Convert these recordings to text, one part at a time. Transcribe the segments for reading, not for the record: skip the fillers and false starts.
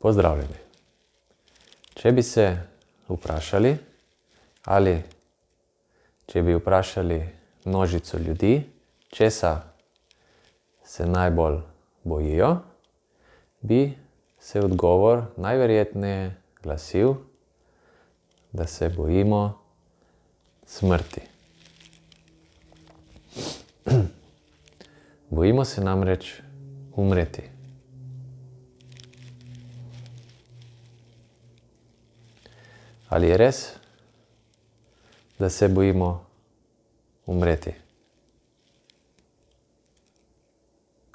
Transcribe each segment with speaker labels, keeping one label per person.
Speaker 1: Pozdravljeni. Če bi se vprašali, ali če bi vprašali množico ljudi, česa se najbolj bojijo, bi se odgovor najverjetneje glasil, da se bojimo smrti. Bojimo se namreč umreti. Ali je res, da se bojimo umreti?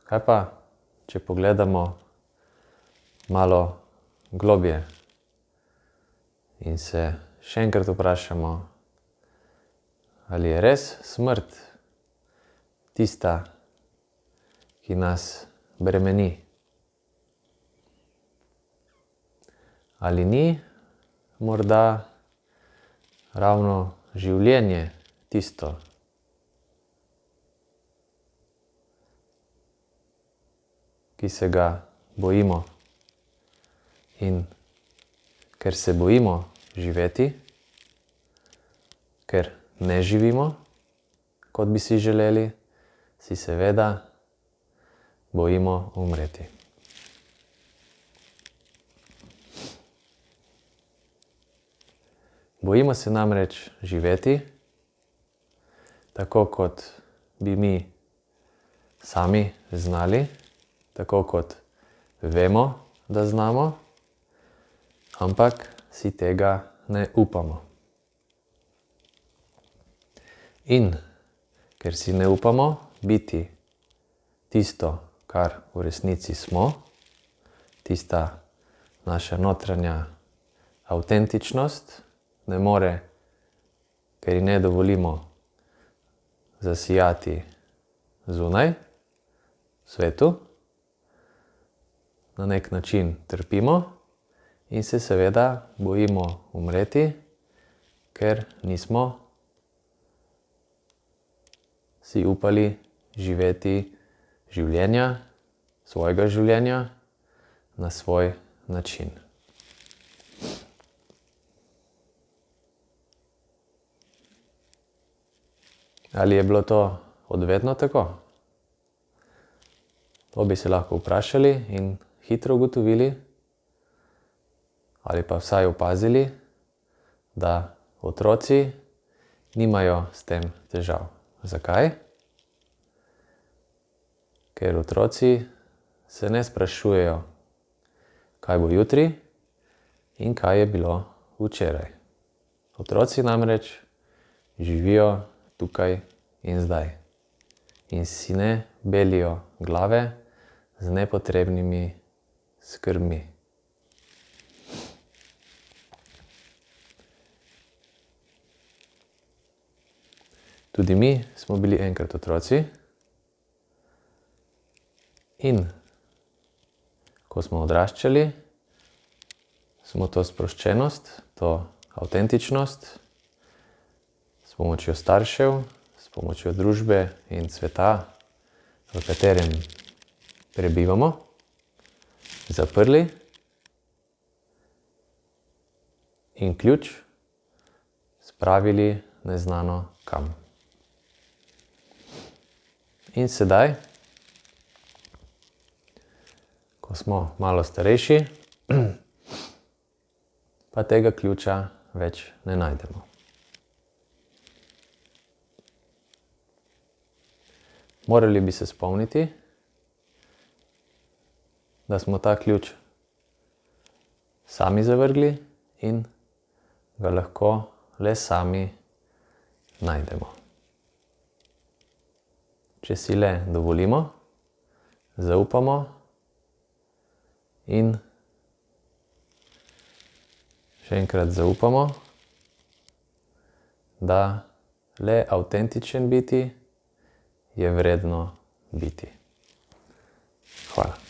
Speaker 1: Kaj pa, če pogledamo malo globje in se še enkrat vprašamo, ali je res smrt tista, ki nas bremeni? Ali ni morda ravno življenje tisto, ki se ga bojimo? In ker se bojimo živeti, ker ne živimo, kot bi si želeli, si seveda bojimo umreti. Bojimo se namreč živeti, tako kot bi mi sami znali, tako kot vemo, da znamo, ampak si tega ne upamo. In ker si ne upamo biti tisto, kar v resnici smo, tista naša notranja avtentičnost, ne more, ker ji ne dovolimo zasijati zunaj, v svetu, na nek način trpimo in se seveda bojimo umreti, ker nismo si upali živeti življenja, svojega življenja na svoj način. Ali je bilo to od vedno tako? To bi se lahko vprašali in hitro ugotovili, ali pa vsaj opazili, da otroci nimajo s tem težav. Zakaj? Ker otroci se ne sprašujejo, kaj bo jutri in kaj je bilo včeraj. Otroci namreč živijo tukaj in zdaj in si ne belijo glave z nepotrebnimi skrbmi. Tudi mi smo bili enkrat otroci in ko smo odraščali, smo to sproščenost, to avtentičnost s pomočjo staršev, s pomočjo družbe in sveta, v katerem prebivamo, zaprli in ključ spravili neznano kam. In sedaj, ko smo malo starejši, pa tega ključa več ne najdemo. Morali bi se spomniti, da smo ta ključ sami zavrgli in ga lahko le sami najdemo. Če si le dovolimo, zaupamo in še enkrat zaupamo, da le avtentičen biti je vredno biti. Hvala.